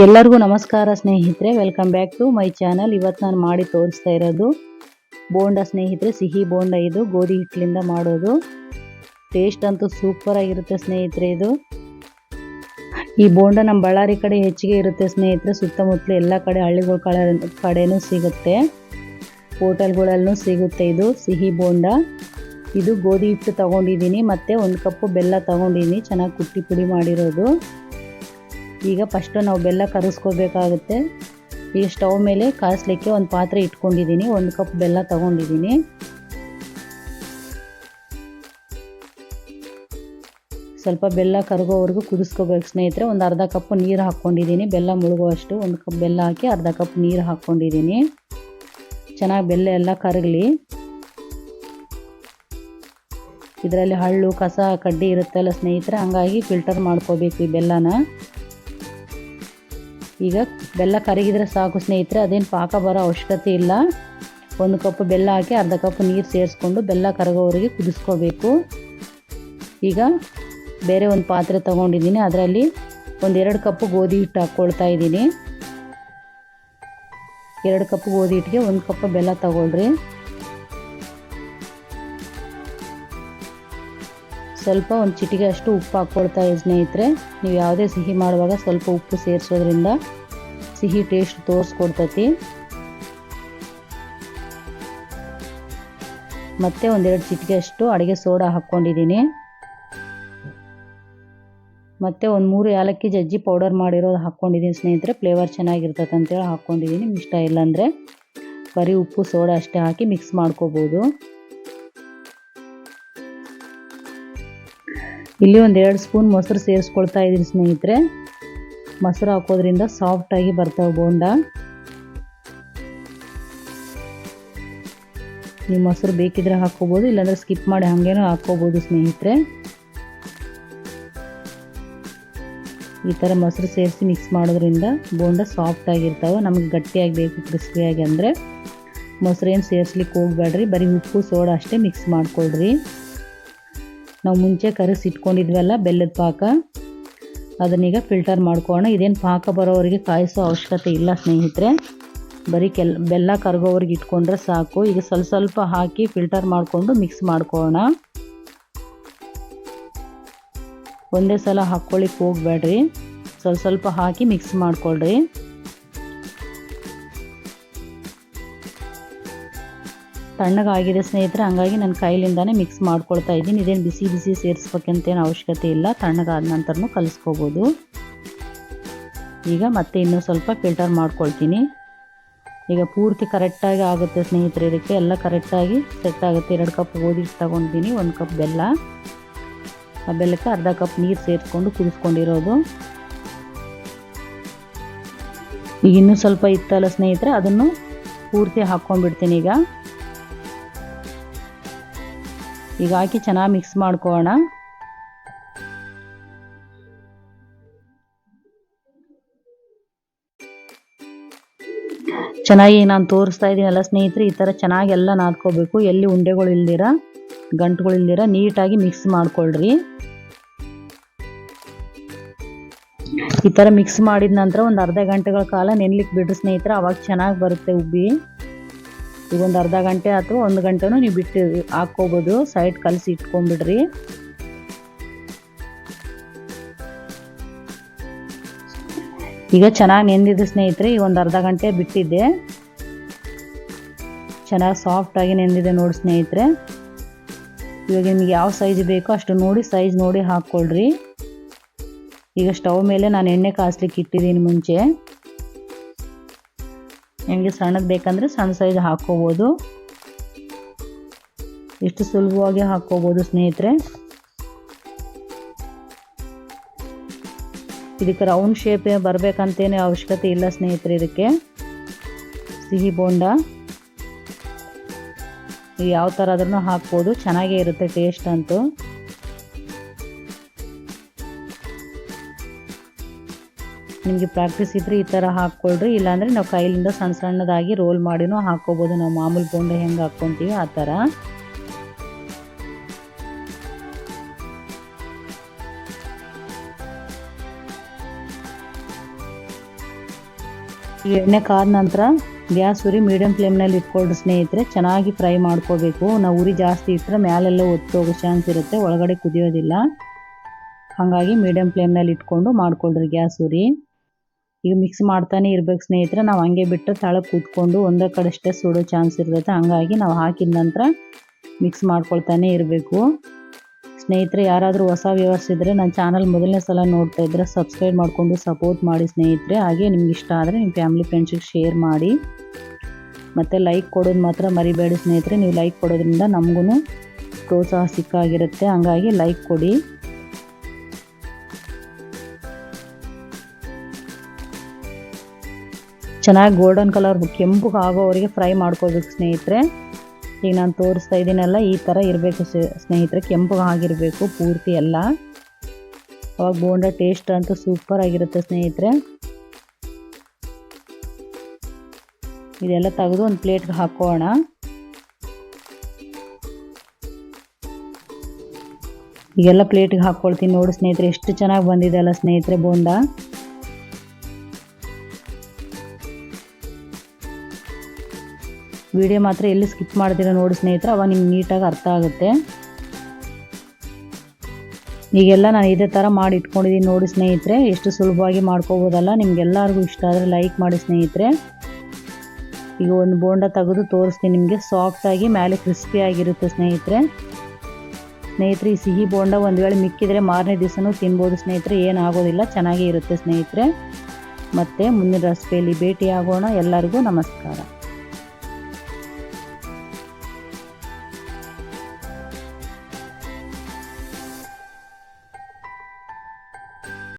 ಎಲ್ಲರಿಗೂ ನಮಸ್ಕಾರ ಸ್ನೇಹಿತರೆ, welcome back to my channel. ಇವತ್ತು ನಾನು ಮಾಡಿ ತೋರಿಸ್ತಾ ಇರೋದು ಬೋಂಡ ಸ್ನೇಹಿತರೆ. ಸಿಹಿ ಬೋಂಡ ಇದು ಗೋಧಿ ಹಿಟ್ಟಿನಿಂದ ಮಾಡೋದು. ಟೇಸ್ಟ್ ಅಂತೂ ಸೂಪರ್ ಆಗಿರುತ್ತೆ ಸ್ನೇಹಿತರೆ. ಇದು ಈ ಬೋಂಡ ನಮ್ಮ ಬಳ್ಳಾರಿ ಕಡೆ ಹೆಚ್ಚಿಗೆ ಇರುತ್ತೆ ಸ್ನೇಹಿತರೆ. ಸುತ್ತಮುತ್ತಲು ಎಲ್ಲ ಕಡೆ ಹಳ್ಳಿಗಳ ಕಡೆನೂ ಸಿಗುತ್ತೆ, ಹೋಟೆಲ್ಗಳಲ್ಲೂ ಸಿಗುತ್ತೆ ಇದು ಸಿಹಿ ಬೋಂಡ. ಇದು ಗೋಧಿ ಹಿಟ್ಟು ತಗೊಂಡಿದ್ದೀನಿ, ಮತ್ತು 1 ಕಪ್ಪು ಬೆಲ್ಲ ತಗೊಂಡಿದ್ದೀನಿ, ಚೆನ್ನಾಗಿ ಕುಟ್ಟಿ ಪುಡಿ ಮಾಡಿರೋದು. ಈಗ ಫಸ್ಟ್ ನಾವು ಬೆಲ್ಲ ಕರಗಿಸ್ಕೋಬೇಕಾಗುತ್ತೆ. ಈಗ ಸ್ಟವ್ ಮೇಲೆ ಕಾಯಿಸ್ಲಿಕ್ಕೆ ಒಂದು ಪಾತ್ರೆ ಇಟ್ಕೊಂಡಿದ್ದೀನಿ. 1 ಕಪ್ ಬೆಲ್ಲ ತಗೊಂಡಿದ್ದೀನಿ. ಸ್ವಲ್ಪ ಬೆಲ್ಲ ಕರಗೋವರೆಗೂ ಕುದಿಸ್ಕೋಬೇಕು ಸ್ನೇಹಿತರೆ. ಒಂದು ಅರ್ಧ ಕಪ್ ನೀರು ಹಾಕ್ಕೊಂಡಿದ್ದೀನಿ, ಬೆಲ್ಲ ಮುಳುಗುವಷ್ಟು. 1 ಕಪ್ ಬೆಲ್ಲ ಹಾಕಿ ಅರ್ಧ ಕಪ್ ನೀರು ಹಾಕ್ಕೊಂಡಿದ್ದೀನಿ. ಚೆನ್ನಾಗಿ ಬೆಲ್ಲ ಎಲ್ಲ ಕರಗಲಿ. ಇದರಲ್ಲಿ ಹಳ್ಳು ಕಸ ಕಡ್ಡಿ ಇರುತ್ತಲ್ಲ ಸ್ನೇಹಿತರೆ, ಹಂಗಾಗಿ ಫಿಲ್ಟರ್ ಮಾಡ್ಕೋಬೇಕು ಈ ಬೆಲ್ಲನ. ಈಗ ಬೆಲ್ಲ ಕರಗಿದ್ರೆ ಸಾಕು ಸ್ನೇಹಿತರೆ, ಅದೇನು ಪಾಕ ಬರೋ ಅವಶ್ಯಕತೆ ಇಲ್ಲ. 1 ಕಪ್ ಬೆಲ್ಲ ಹಾಕಿ ಅರ್ಧ ಕಪ್ ನೀರು ಸೇರಿಸ್ಕೊಂಡು ಬೆಲ್ಲ ಕರಗೋವರೆಗೆ ಕುದಿಸ್ಕೋಬೇಕು. ಈಗ ಬೇರೆ ಒಂದು ಪಾತ್ರೆ ತಗೊಂಡಿದ್ದೀನಿ, ಅದರಲ್ಲಿ 1-2 ಕಪ್ ಗೋಧಿ ಹಿಟ್ಟು ಹಾಕ್ಕೊಳ್ತಾ ಇದ್ದೀನಿ. 2 ಕಪ್ ಗೋಧಿ ಹಿಟ್ಟಿಗೆ 1 ಕಪ್ ಬೆಲ್ಲ ತಗೊಳ್ರಿ. ಸ್ವಲ್ಪ ಒಂದು ಚಿಟಿಕೆ ಅಷ್ಟು ಉಪ್ಪು ಹಾಕ್ಕೊಳ್ತಾ ಇದ್ದೀನಿ ಸ್ನೇಹಿತರೆ. ನೀವು ಯಾವುದೇ ಸಿಹಿ ಮಾಡುವಾಗ ಸ್ವಲ್ಪ ಉಪ್ಪು ಸೇರಿಸೋದ್ರಿಂದ ಸಿಹಿ ಟೇಸ್ಟ್ ತೋರಿಸ್ಕೊಡ್ತೈತಿ. ಮತ್ತು 1-2 ಚಿಟಿಕೆ ಅಷ್ಟು ಅಡುಗೆ ಸೋಡಾ ಹಾಕ್ಕೊಂಡಿದ್ದೀನಿ. ಮತ್ತು 1-3 ಏಲಕ್ಕಿ ಜಜ್ಜಿ ಪೌಡರ್ ಮಾಡಿರೋದು ಹಾಕ್ಕೊಂಡಿದ್ದೀನಿ ಸ್ನೇಹಿತರೆ. ಫ್ಲೇವರ್ ಚೆನ್ನಾಗಿರ್ತದೆ ಅಂತೇಳಿ ಹಾಕ್ಕೊಂಡಿದ್ದೀನಿ. ನಿಮ್ಗೆ ಇಷ್ಟ ಇಲ್ಲಾಂದರೆ ಬರೀ ಉಪ್ಪು ಸೋಡಾ ಅಷ್ಟೇ ಹಾಕಿ ಮಿಕ್ಸ್ ಮಾಡ್ಕೋಬೋದು. ಇಲ್ಲಿ 1-2 ಸ್ಪೂನ್ ಮೊಸರು ಸೇರಿಸ್ಕೊಳ್ತಾ ಇದ್ದೀನಿ ಸ್ನೇಹಿತರೆ. ಮೊಸರು ಹಾಕೋದ್ರಿಂದ ಸಾಫ್ಟಾಗಿ ಬರ್ತಾವೆ ಬೋಂಡ. ನೀವು ಮೊಸರು ಬೇಕಿದ್ರೆ ಹಾಕ್ಕೋಬೋದು, ಇಲ್ಲಾಂದರೆ ಸ್ಕಿಪ್ ಮಾಡಿ ಹಾಗೇನೂ ಹಾಕ್ಕೋಬೋದು ಸ್ನೇಹಿತರೆ. ಈ ಥರ ಮೊಸರು ಸೇರಿಸಿ ಮಿಕ್ಸ್ ಮಾಡೋದ್ರಿಂದ ಬೋಂಡ ಸಾಫ್ಟಾಗಿರ್ತಾವೆ. ನಮಗೆ ಗಟ್ಟಿಯಾಗಿ ಬೇಕು, ಕ್ರಿಸ್ಪಿಯಾಗಿ ಅಂದರೆ ಮೊಸರೇನು ಸೇರಿಸ್ಲಿಕ್ಕೆ ಹೋಗ್ಬೇಡ್ರಿ, ಬರೀ ಉಪ್ಪು ಸೋಡಾ ಅಷ್ಟೇ ಮಿಕ್ಸ್ ಮಾಡ್ಕೊಳ್ರಿ. ನಾವು ಮುಂಚೆ ಕರಗಿಸಿ ಇಟ್ಕೊಂಡಿದ್ವಲ್ಲ ಬೆಲ್ಲದ ಪಾಕ, ಅದನ್ನೀಗ ಫಿಲ್ಟರ್ ಮಾಡ್ಕೊಳ್ಳೋಣ. ಇದೇನು ಪಾಕ ಬರೋವರೆಗೆ ಕಾಯಿಸೋ ಅವಶ್ಯಕತೆ ಇಲ್ಲ ಸ್ನೇಹಿತರೆ, ಬರೀ ಬೆಲ್ಲ ಕರಗೋವರೆಗೆ ಇಟ್ಕೊಂಡ್ರೆ ಸಾಕು. ಈಗ ಸ್ವಲ್ಪ ಹಾಕಿ ಫಿಲ್ಟರ್ ಮಾಡಿಕೊಂಡು ಮಿಕ್ಸ್ ಮಾಡ್ಕೊಳ್ಳೋಣ. ಒಂದೇ ಸಲ ಹಾಕ್ಕೊಳ್ಳಿಕ್ಕೆ ಹೋಗ್ಬೇಡ್ರಿ, ಸ್ವಲ್ಪ ಹಾಕಿ ಮಿಕ್ಸ್ ಮಾಡ್ಕೊಳ್ರಿ. ತಣ್ಣಗಾಗಿದೆ ಸ್ನೇಹಿತರೆ, ಹಂಗಾಗಿ ನಾನು ಕೈಲಿಂದಾನೇ ಮಿಕ್ಸ್ ಮಾಡ್ಕೊಳ್ತಾ ಇದ್ದೀನಿ. ಇದೇನು ಬಿಸಿ ಬಿಸಿ ಸೇರಿಸ್ಬೇಕಂತೇನು ಅವಶ್ಯಕತೆ ಇಲ್ಲ, ತಣ್ಣಗಾದ ನಂತರನೂ ಕಲಿಸ್ಕೋಬೋದು. ಈಗ ಮತ್ತೆ ಇನ್ನೂ ಸ್ವಲ್ಪ ಫಿಲ್ಟರ್ ಮಾಡ್ಕೊಳ್ತೀನಿ. ಈಗ ಪೂರ್ತಿ ಕರೆಕ್ಟಾಗಿ ಆಗುತ್ತೆ ಸ್ನೇಹಿತರೆ, ಇದಕ್ಕೆ ಎಲ್ಲ ಕರೆಕ್ಟಾಗಿ ಸೆಟ್ ಆಗುತ್ತೆ. 2 ಕಪ್ ಗೋಧಿ ಹಿಟ್ಟು ತಗೊಂಡಿದ್ದೀನಿ, 1 ಕಪ್ ಬೆಲ್ಲ. ಆ ಬೆಲ್ಲಕ್ಕೆ ಅರ್ಧ ಕಪ್ ನೀರು ಸೇರಿಸ್ಕೊಂಡು ಕುದಿಸ್ಕೊಂಡಿರೋದು. ಈಗ ಇನ್ನೂ ಸ್ವಲ್ಪ ಇತ್ತಲ್ಲ ಸ್ನೇಹಿತರೆ, ಅದನ್ನು ಪೂರ್ತಿ ಹಾಕ್ಕೊಂಡ್ಬಿಡ್ತೀನಿ. ಈಗ ಹಾಕಿ ಚೆನ್ನಾಗಿ ಮಿಕ್ಸ್ ಮಾಡ್ಕೊಳ್ಳೋಣ. ಚೆನ್ನಾಗಿ ನಾನು ತೋರಿಸ್ತಾ ಇದ್ದೀನಲ್ಲ ಸ್ನೇಹಿತರೆ, ಈ ಥರ ಚೆನ್ನಾಗಿ ಎಲ್ಲ ನಾದ್ಕೋಬೇಕು. ಎಲ್ಲಿ ಉಂಡೆಗಳು ಇಲ್ದಿರ, ಗಂಟುಗಳು ಇಲ್ದಿರ ನೀಟಾಗಿ ಮಿಕ್ಸ್ ಮಾಡ್ಕೊಳ್ರಿ. ಈ ಥರ ಮಿಕ್ಸ್ ಮಾಡಿದ ನಂತರ ಒಂದು ಅರ್ಧ ಗಂಟೆಗಳ ಕಾಲ ನೆನ್ಲಿಕ್ಕೆ ಬಿಡ್ರಿ ಸ್ನೇಹಿತರೆ, ಅವಾಗ ಚೆನ್ನಾಗಿ ಬರುತ್ತೆ ಉಬ್ಬಿ. ಈಗ ಒಂದು ಅರ್ಧ ಗಂಟೆ ಅಥವಾ 1 ಗಂಟೆನೂ ನೀವು ಬಿಟ್ಟು ಹಾಕ್ಕೋಬೋದು. ಸೈಡ್ ಕಲಸಿ ಇಟ್ಕೊಂಡ್ಬಿಡ್ರಿ. ಈಗ ಚೆನ್ನಾಗಿ ನೆಂದಿದೆ ಸ್ನೇಹಿತರೆ. ಈಗ ಒಂದು ಅರ್ಧ ಗಂಟೆ ಬಿಟ್ಟಿದ್ದೆ, ಚೆನ್ನಾಗಿ ಸಾಫ್ಟಾಗಿ ನೆಂದಿದೆ ನೋಡಿ ಸ್ನೇಹಿತರೆ. ಇವಾಗ ನಿಮಗೆ ಯಾವ ಸೈಜ್ ಬೇಕೋ ಅಷ್ಟು ನೋಡಿ ಸೈಜ್ ನೋಡಿ ಹಾಕ್ಕೊಳ್ರಿ. ಈಗ ಸ್ಟವ್ ಮೇಲೆ ನಾನು ಎಣ್ಣೆ ಕಾಯಿಸ್ಲಿಕ್ಕೆ ಇಟ್ಟಿದ್ದೀನಿ ಮುಂಚೆ. ನಿಮಗೆ ಸಣ್ಣದು ಬೇಕಂದರೆ ಸಣ್ಣ ಸೈಜ್ ಹಾಕ್ಕೋಬೋದು, ಇಷ್ಟು ಸುಲಭವಾಗಿ ಹಾಕ್ಕೋಬೋದು ಸ್ನೇಹಿತರೆ. ಇದಕ್ಕೆ ರೌಂಡ್ ಶೇಪ್ ಬರಬೇಕಂತೇನು ಅವಶ್ಯಕತೆ ಇಲ್ಲ ಸ್ನೇಹಿತರೆ. ಇದಕ್ಕೆ ಸಿಹಿ ಬೋಂಡ ಯಾವ ಥರ ಆದ್ರೂ ಹಾಕ್ಬೋದು, ಚೆನ್ನಾಗೇ ಇರುತ್ತೆ ಟೇಸ್ಟ್ ಅಂತೂ. ನಿಮಗೆ ಪ್ರಾಕ್ಟೀಸ್ ಇದ್ದರೆ ಈ ಥರ ಹಾಕ್ಕೊಳ್ರಿ, ಇಲ್ಲಾಂದರೆ ನಾವು ಕೈಲಿಂದ ಸಣ್ಣದಾಗಿ ರೋಲ್ ಮಾಡಿನೂ ಹಾಕ್ಕೋಬೋದು. ನಾವು ಮಾಮೂಲಿ ಬೋಂಡ ಹೆಂಗೆ ಹಾಕ್ಕೊತೀವಿ ಆ ಥರ. ಈ ಎಣ್ಣೆ ಕಾದ ನಂತರ ಗ್ಯಾಸ್ ಉರಿ ಮೀಡಿಯಂ ಫ್ಲೇಮ್ನಲ್ಲಿ ಇಟ್ಕೊಳ್ರಿ ಸ್ನೇಹಿತರೆ. ಚೆನ್ನಾಗಿ ಫ್ರೈ ಮಾಡ್ಕೋಬೇಕು. ನಾವು ಉರಿ ಜಾಸ್ತಿ ಇಟ್ಟರೆ ಮ್ಯಾಲೆಲ್ಲ ಒತ್ತೋಗೋ ಚಾನ್ಸ್ ಇರುತ್ತೆ, ಒಳಗಡೆ ಕುದಿಯೋದಿಲ್ಲ. ಹಾಗಾಗಿ ಮೀಡಿಯಂ ಫ್ಲೇಮ್ನಲ್ಲಿ ಇಟ್ಕೊಂಡು ಮಾಡ್ಕೊಳ್ರಿ ಗ್ಯಾಸ್ ಉರಿ. ಈಗ ಮಿಕ್ಸ್ ಮಾಡ್ತಾನೆ ಇರ್ಬೇಕು ಸ್ನೇಹಿತರೆ. ನಾವು ಹಂಗೆ ಬಿಟ್ಟರೆ ತಳಕ್ಕೆ ಕೂತ್ಕೊಂಡು ಒಂದೇ ಕಡೆ ಅಷ್ಟೇ ಸುಡೋ ಚಾನ್ಸ್ ಇರ್ತೈತೆ. ಹಾಗಾಗಿ ನಾವು ಹಾಕಿದ ನಂತರ ಮಿಕ್ಸ್ ಮಾಡ್ಕೊಳ್ತಾನೆ ಇರಬೇಕು ಸ್ನೇಹಿತರೆ. ಯಾರಾದರೂ ಹೊಸ ವ್ಯೂವರ್ಸ್ ಇದ್ದರೆ ನನ್ನ ಚಾನಲ್ ಮೊದಲನೇ ಸಲ ನೋಡ್ತಾ ಇದ್ದರೆ ಸಬ್ಸ್ಕ್ರೈಬ್ ಮಾಡಿಕೊಂಡು ಸಪೋರ್ಟ್ ಮಾಡಿ ಸ್ನೇಹಿತರೆ. ಹಾಗೆ ನಿಮ್ಗೆ ಇಷ್ಟ ಆದರೆ ನಿಮ್ಮ ಫ್ಯಾಮಿಲಿ ಫ್ರೆಂಡ್ಸಿಗೆ ಶೇರ್ ಮಾಡಿ, ಮತ್ತು ಲೈಕ್ ಕೊಡೋದು ಮಾತ್ರ ಮರಿಬೇಡಿ ಸ್ನೇಹಿತರೆ. ನೀವು ಲೈಕ್ ಕೊಡೋದ್ರಿಂದ ನಮಗೂ ಪ್ರೋತ್ಸಾಹ ಸಿಕ್ಕಾಗಿರುತ್ತೆ. ಹಾಗಾಗಿ ಲೈಕ್ ಕೊಡಿ. ಚೆನ್ನಾಗಿ ಗೋಲ್ಡನ್ ಕಲರ್ ಕೆಂಪು ಆಗೋವರೆಗೆ ಫ್ರೈ ಮಾಡ್ಕೋಬೇಕು ಸ್ನೇಹಿತರೆ. ಈಗ ನಾನು ತೋರಿಸ್ತಾ ಇದ್ದೀನಲ್ಲ, ಈ ಥರ ಇರಬೇಕು ಸ್ನೇಹಿತರೆ. ಕೆಂಪು ಆಗಿರಬೇಕು ಪೂರ್ತಿ ಎಲ್ಲ. ಅವಾಗ ಬೋಂಡ ಟೇಸ್ಟ್ ಅಂತೂ ಸೂಪರ್ ಆಗಿರುತ್ತೆ ಸ್ನೇಹಿತರೆ. ಇದೆಲ್ಲ ತೆಗೆದು ಒಂದು ಪ್ಲೇಟ್ಗೆ ಹಾಕೋಣ. ಈಗೆಲ್ಲ ಪ್ಲೇಟ್ಗೆ ಹಾಕ್ಕೊಳ್ತೀನಿ ನೋಡಿ ಸ್ನೇಹಿತರೆ. ಎಷ್ಟು ಚೆನ್ನಾಗಿ ಬಂದಿದೆ ಅಲ್ಲ ಸ್ನೇಹಿತರೆ ಬೋಂಡ. ವಿಡಿಯೋ ಮಾತ್ರ ಎಲ್ಲಿ ಸ್ಕಿಪ್ ಮಾಡ್ತೀರಾ ನೋಡಿ ಸ್ನೇಹಿತರೆ, ಅವಾಗ ನಿಮ್ಗೆ ನೀಟಾಗಿ ಅರ್ಥ ಆಗುತ್ತೆ. ಈಗೆಲ್ಲ ನಾನು ಇದೇ ಥರ ಮಾಡಿ ಇಟ್ಕೊಂಡಿದ್ದೀನಿ ನೋಡಿ ಸ್ನೇಹಿತರೆ. ಎಷ್ಟು ಸುಲಭವಾಗಿ ಮಾಡ್ಕೋಬೋದಲ್ಲ. ನಿಮ್ಗೆಲ್ಲರಿಗೂ ಇಷ್ಟ ಆದರೆ ಲೈಕ್ ಮಾಡಿ ಸ್ನೇಹಿತರೆ. ಈಗ ಒಂದು ಬೋಂಡ ತೆಗೆದು ತೋರಿಸ್ತೀನಿ ನಿಮಗೆ. ಸಾಫ್ಟಾಗಿ ಮೇಲೆ ಕ್ರಿಸ್ಪಿಯಾಗಿರುತ್ತೆ ಸ್ನೇಹಿತರೆ. ಈ ಸಿಹಿ ಬೋಂಡ ಒಂದು ವೇಳೆ ಮಿಕ್ಕಿದರೆ ಮಾರನೇ ದಿವಸನೂ ತಿನ್ಬೋದು ಸ್ನೇಹಿತರೆ. ಏನಾಗೋದಿಲ್ಲ, ಚೆನ್ನಾಗೇ ಇರುತ್ತೆ ಸ್ನೇಹಿತರೆ. ಮತ್ತು ಮುಂದಿನ ರೆಸಿಪಿಯಲ್ಲಿ ಭೇಟಿಯಾಗೋಣ. ಎಲ್ಲರಿಗೂ ನಮಸ್ಕಾರ.